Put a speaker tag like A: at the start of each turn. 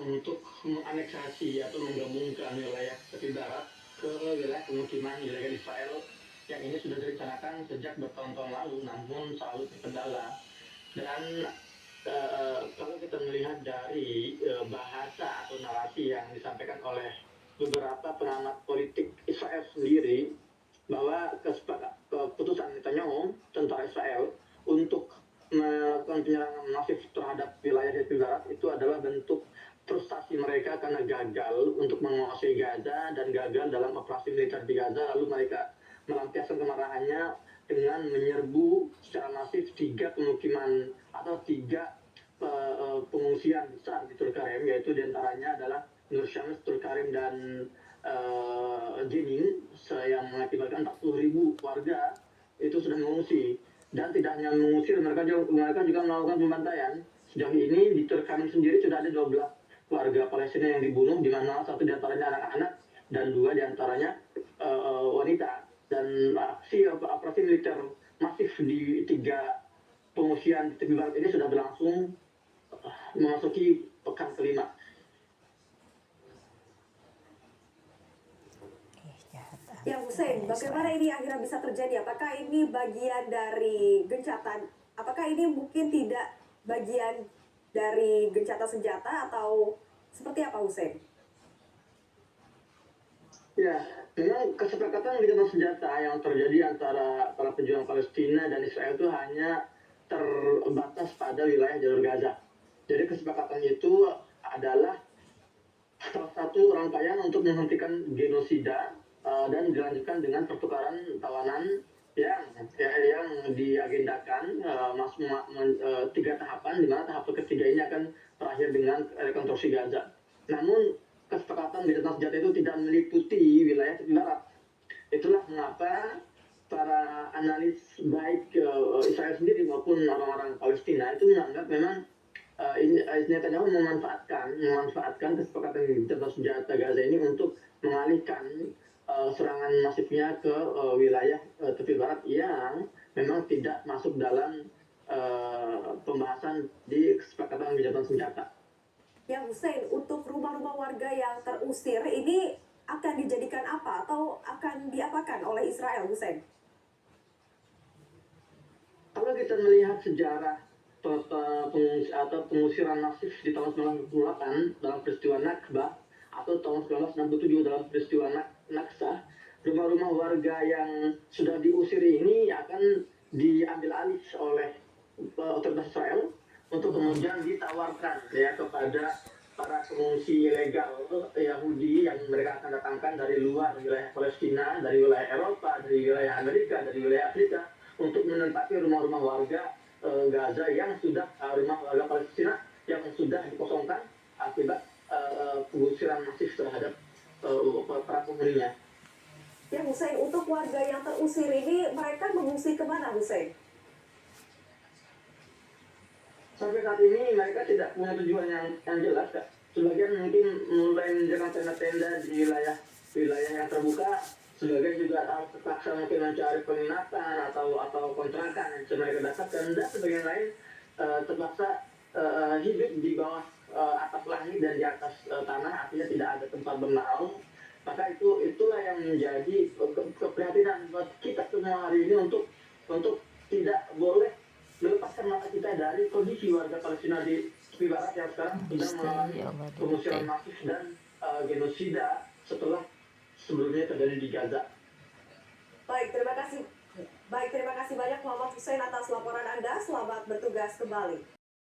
A: untuk menganeksasi atau menggabungkan wilayah tepi barat ke wilayah pemukiman ilegal Israel yang ini sudah direncanakan sejak bertahun-tahun lalu, namun selalu terkendala. Dan kalau kita melihat dari bahasa atau narasi yang disampaikan oleh beberapa pengamat politik Israel sendiri, bahwa keputusan Netanyahu, tentara Israel, untuk melakukan penyerangan masif terhadap wilayah tepi barat itu adalah bentuk frustasi mereka karena gagal untuk menguasai Gaza dan gagal dalam operasi militer di Gaza. Lalu mereka melampiaskan kemarahannya dengan menyerbu secara masif 3 pemukiman atau 3 pengungsian besar di Tulkarem, yaitu diantaranya adalah Nur Syams, Tulkarem, dan Jenin, yang mengakibatkan 40.000 warga itu sudah mengungsi. Dan tidak hanya mengusir, mereka juga melakukan pembantaian. Sejauh ini di Tulkarem sendiri sudah ada 12 warga Palestina yang dibunuh, di mana satu diantaranya anak-anak dan 2 diantaranya wanita. Dan operasi militer masif di 3 pengungsian di tepi barat ini sudah berlangsung memasuki pekan kelima.
B: Ya Hussein, bagaimana ini akhirnya bisa terjadi? Apakah ini bagian dari gencatan? Apakah ini mungkin tidak bagian dari gencatan senjata atau seperti apa Hussein?
A: Ya, memang kesepakatan gencatan senjata yang terjadi antara para pejuang Palestina dan Israel itu hanya terbatas pada wilayah jalur Gaza. Jadi kesepakatan itu adalah salah satu rangkaian untuk menghentikan genosida dan dilanjutkan dengan pertukaran tawanan yang diagendakan 3 tahapan, di mana tahap ketiga ini akan berakhir dengan rekonstruksi Gaza. Namun kesepakatan gencatan senjata itu tidak meliputi wilayah tepi barat. Itulah mengapa para analis baik Israel sendiri maupun orang-orang Palestina itu menganggap memang Netanyahu memanfaatkan kesepakatan gencatan senjata Gaza ini untuk mengalihkan serangan masifnya ke wilayah tepi barat yang memang tidak masuk dalam pembahasan di kesepakatan gencatan senjata.
B: Ya Hussein, untuk rumah-rumah warga yang terusir ini akan dijadikan apa atau akan diapakan oleh Israel, Hussein?
A: Kalau kita melihat sejarah pengusiran masif di tahun 1968 dalam peristiwa Nakba atau tahun 1967 dalam peristiwa Naksah, rumah-rumah warga yang sudah diusir ini akan diambil alih oleh otoritas Israel untuk kemudian ditawarkan ya kepada para pengungsi ilegal Yahudi yang mereka akan datangkan dari luar wilayah Palestina, dari wilayah Eropa, dari wilayah Amerika, dari wilayah Afrika, untuk menempati rumah-rumah warga Gaza yang sudah rumah warga Palestina yang sudah dikosongkan akibat pengusiran masif terhadap para penghuninya.
B: Ya Hussein, untuk warga yang terusir ini mereka mengungsi kemana Hussein?
A: Sampai saat ini mereka tidak punya tujuan yang jelas, Kak. Sebagian mungkin mulai mendirikan tenda-tenda di wilayah yang terbuka, sebagian juga terpaksa mungkin mencari penginapan atau kontrakan yang bisa mereka dapatkan, dan sebagian lain terpaksa hidup di bawah atap langit dan di atas tanah, artinya tidak ada tempat bernaung. Maka itulah yang menjadi keprihatinan buat kita semua hari ini untuk tidak boleh melepaskan mata kita dari kondisi warga Palestina di tepi barat yang sekarang sedang mengalami pengusiran masif dan genosida setelah sebelumnya terjadi di Gaza.
B: Baik, terima kasih banyak Muhammad Hussein atas laporan Anda. Selamat bertugas kembali.